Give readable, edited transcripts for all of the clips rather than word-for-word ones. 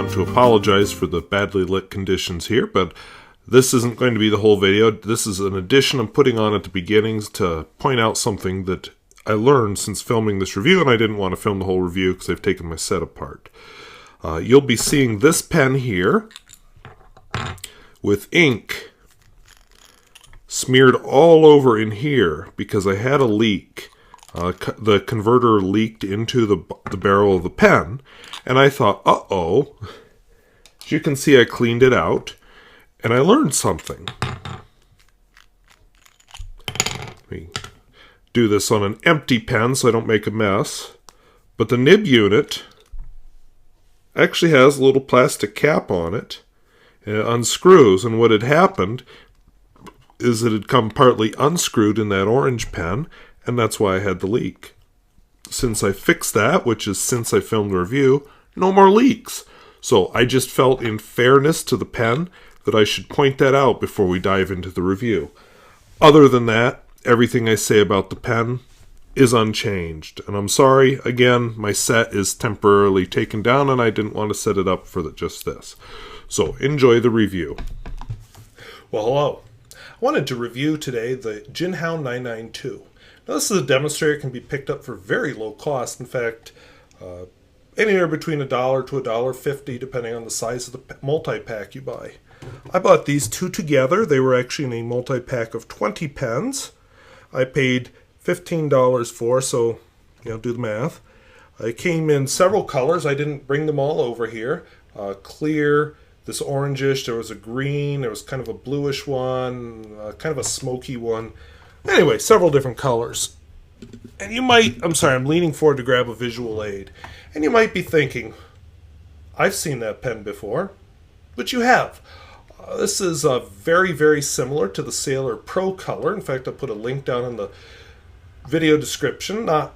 want to apologize for the badly lit conditions here, but this isn't going to be the whole video. This is an addition I'm putting on at the beginnings to point out something that I learned since filming this review, and I didn't want to film the whole review because I've taken my set apart. You'll be seeing this pen here with ink smeared all over in here because I had a leak. The converter leaked into the barrel of the pen, and I thought, uh-oh. As you can see, I cleaned it out, and I learned something. Let me do this on an empty pen so I don't make a mess. But the nib unit actually has a little plastic cap on it, and it unscrews, and what had happened is it had come partly unscrewed in that orange pen, and that's why I had the leak. Since I fixed that, which is since I filmed the review, no more leaks. So I just felt in fairness to the pen that I should point that out before we dive into the review. Other than that, everything I say about the pen is unchanged. And I'm sorry, again, my set is temporarily taken down and I didn't want to set it up for just this. So enjoy the review. Well, hello. I wanted to review today the Jinhao 992. Now, this is a demonstrator. It can be picked up for very low cost. In fact, anywhere between $1 to $1.50, depending on the size of the multi-pack you buy. I bought these two together. They were actually in a multi-pack of 20 pens. I paid $15 for, so do the math. It came in several colors. I didn't bring them all over here. Clear, this orangish, there was a green, there was kind of a bluish one, kind of a smoky one. Anyway, several different colors. And you might, I'm leaning forward to grab a visual aid. And you might be thinking, I've seen that pen before. But you have. This is very, very similar to the Sailor Pro color. In fact, I'll put a link down in the video description. Not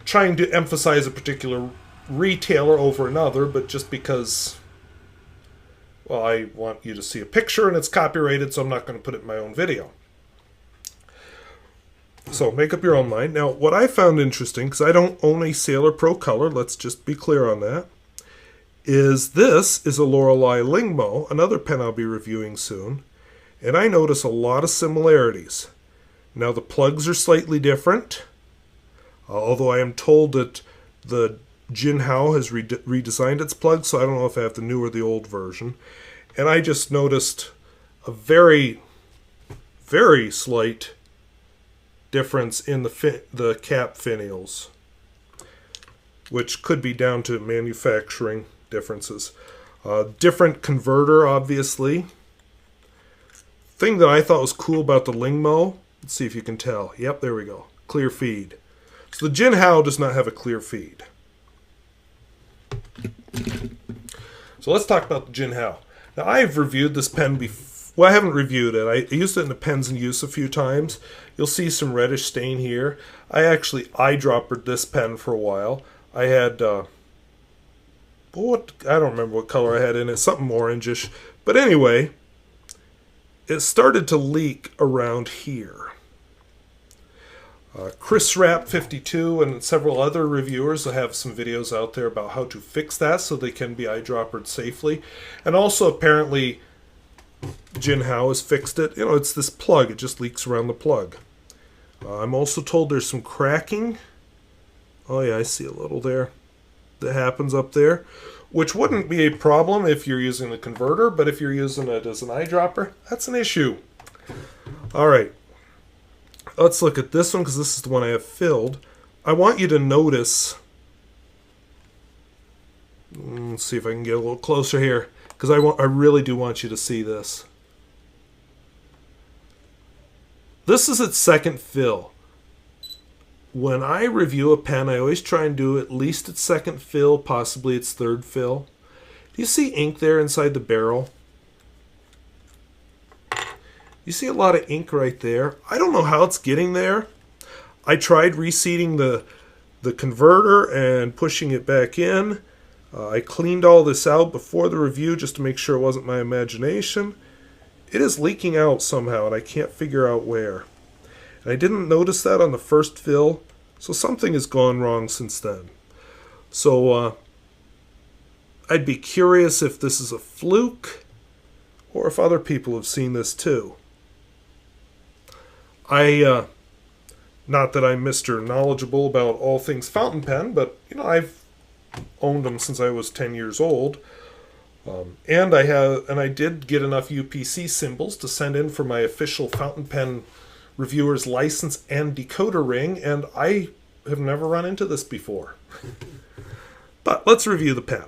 trying to emphasize a particular retailer over another, but just because, well, I want you to see a picture and it's copyrighted, so I'm not going to put it in my own video. So make up your own mind. Now, what I found interesting, because I don't own a Sailor Pro color, let's just be clear on that, is this is a Lorelei Lingmo, another pen I'll be reviewing soon, and I notice a lot of similarities. Now, the plugs are slightly different, although I am told that the Jinhao has redesigned its plugs, so I don't know if I have the new or the old version. And I just noticed a very, very slight difference in the cap finials, which could be down to manufacturing differences. Different converter, obviously. Thing that I thought was cool about the Lingmo, let's see if you can tell. Yep, there we go. Clear feed. So the Jinhao does not have a clear feed. So let's talk about the Jinhao. Now, I've reviewed this pen before. Well, I haven't reviewed it. I used it in the pens in use a few times. You'll see some reddish stain here. I actually eyedroppered this pen for a while. I had, I don't remember what color I had in it, something orangish. But anyway, it started to leak around here. Chris Rapp 52 and several other reviewers have some videos out there about how to fix that so they can be eyedroppered safely. And also apparently Jinhao has fixed it. It's this plug. It just leaks around the plug. I'm also told there's some cracking. Oh yeah, I see a little there that happens up there, which wouldn't be a problem if you're using the converter, but if you're using it as an eyedropper, that's an issue. All right, let's look at this one because this is the one I have filled. I want you to notice, let's see if I can get a little closer here, because I really do want you to see this. This is its second fill. When I review a pen, I always try and do at least its second fill, possibly its third fill. Do you see ink there inside the barrel? You see a lot of ink right there. I don't know how it's getting there. I tried reseating the converter and pushing it back in. I cleaned all this out before the review just to make sure it wasn't my imagination. It is leaking out somehow, and I can't figure out where. And I didn't notice that on the first fill, so something has gone wrong since then. So I'd be curious if this is a fluke or if other people have seen this too. Not that I'm Mr. Knowledgeable about all things fountain pen, but I've owned them since I was 10 years old. And I did get enough UPC symbols to send in for my official fountain pen reviewer's license and decoder ring, and I have never run into this before. But let's review the pen.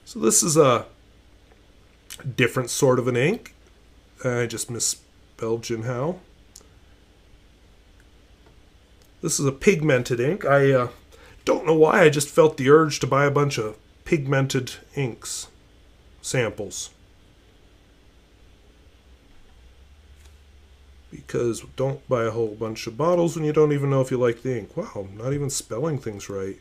So this is a different sort of an ink. I just misspelled Jinhao. This is a pigmented ink. I don't know why, I just felt the urge to buy a bunch of pigmented inks samples. Because don't buy a whole bunch of bottles when you don't even know if you like the ink. Wow, I'm not even spelling things right.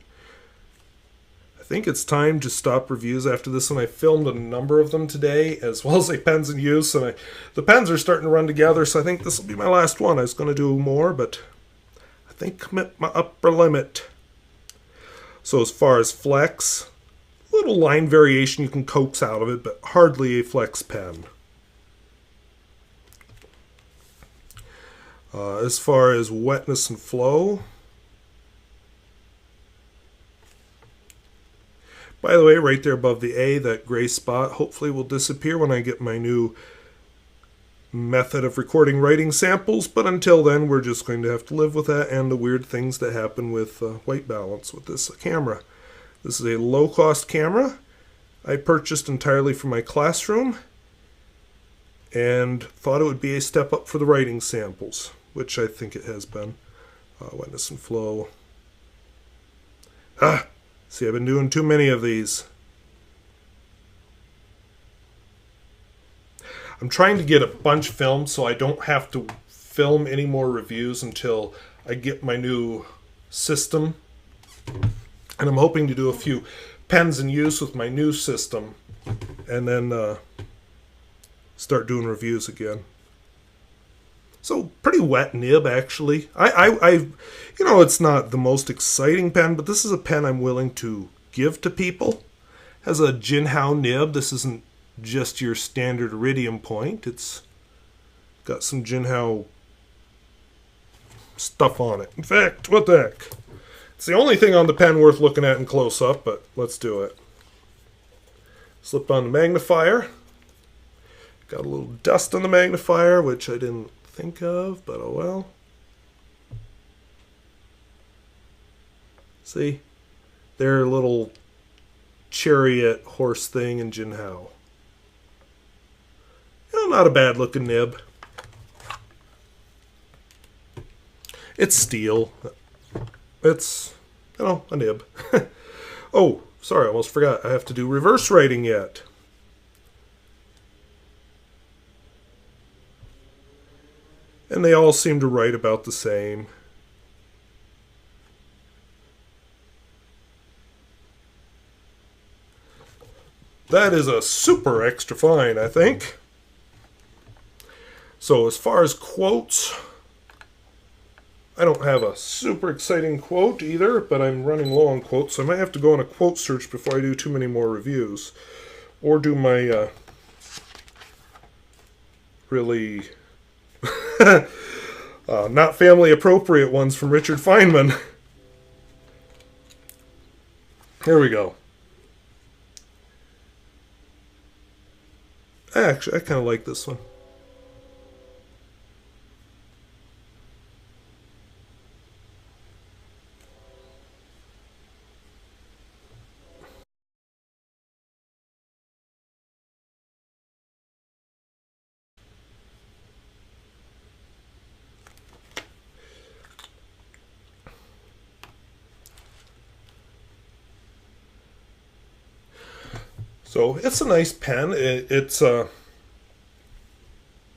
I think it's time to stop reviews after this one. I filmed a number of them today, as well as pens in use, and the pens are starting to run together, so I think this will be my last one. I was going to do more, but I think I'm at my upper limit. So as far as flex, little line variation you can coax out of it, but hardly a flex pen. As far as wetness and flow, by the way, right there above the A, that gray spot hopefully will disappear when I get my new method of recording writing samples, but until then we're just going to have to live with that and the weird things that happen with white balance with this camera. This is a low-cost camera I purchased entirely for my classroom and thought it would be a step up for the writing samples, which I think it has been. Wetness and flow. See, I've been doing too many of these. I'm trying to get a bunch filmed so I don't have to film any more reviews until I get my new system. And I'm hoping to do a few pens in use with my new system and then start doing reviews again. So pretty wet nib, actually. It's not the most exciting pen, but this is a pen I'm willing to give to people. Has a Jinhao nib. This isn't just your standard iridium point. It's got some Jinhao stuff on it. In fact, what the heck? It's the only thing on the pen worth looking at in close up, but let's do it. Slip on the magnifier. Got a little dust on the magnifier, which I didn't think of, but oh well. See? Their little chariot horse thing in Jinhao. Not a bad looking nib. It's steel. It's, a nib. Oh, sorry, I almost forgot. I have to do reverse writing yet. And they all seem to write about the same. That is a super extra fine, I think. So as far as quotes, I don't have a super exciting quote either, but I'm running low on quotes, so I might have to go on a quote search before I do too many more reviews. Or do my really not family appropriate ones from Richard Feynman. Here we go. Actually, I kind of like this one. So it's a nice pen. It's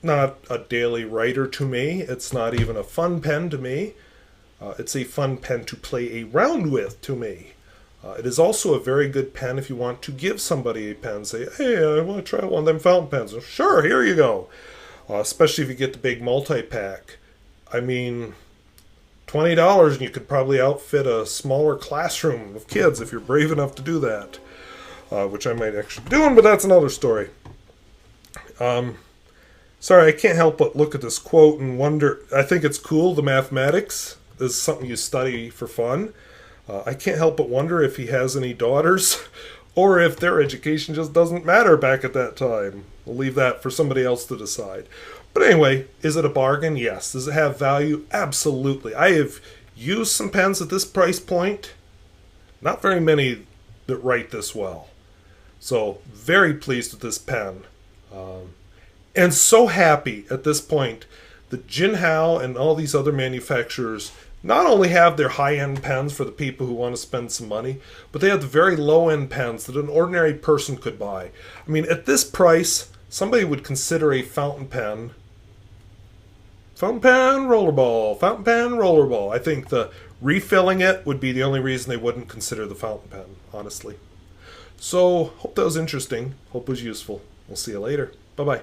not a daily writer to me. It's not even a fun pen to me. It's a fun pen to play around with to me. It is also a very good pen if you want to give somebody a pen. Say, hey, I want to try one of them fountain pens. Sure, here you go. Especially if you get the big multi-pack. I mean, $20 and you could probably outfit a smaller classroom of kids if you're brave enough to do that. which I might actually do, but that's another story. Sorry, I can't help but look at this quote and wonder. I think it's cool. The mathematics is something you study for fun. I can't help but wonder if he has any daughters or if their education just doesn't matter back at that time. We'll leave that for somebody else to decide. But anyway, is it a bargain? Yes. Does it have value? Absolutely. I have used some pens at this price point. Not very many that write this well. So, very pleased with this pen. And so happy at this point that Jinhao and all these other manufacturers not only have their high-end pens for the people who want to spend some money, but they have the very low-end pens that an ordinary person could buy. I mean, at this price, somebody would consider a fountain pen rollerball, fountain pen rollerball. I think the refilling it would be the only reason they wouldn't consider the fountain pen, honestly. So, hope that was interesting. Hope it was useful. We'll see you later. Bye-bye.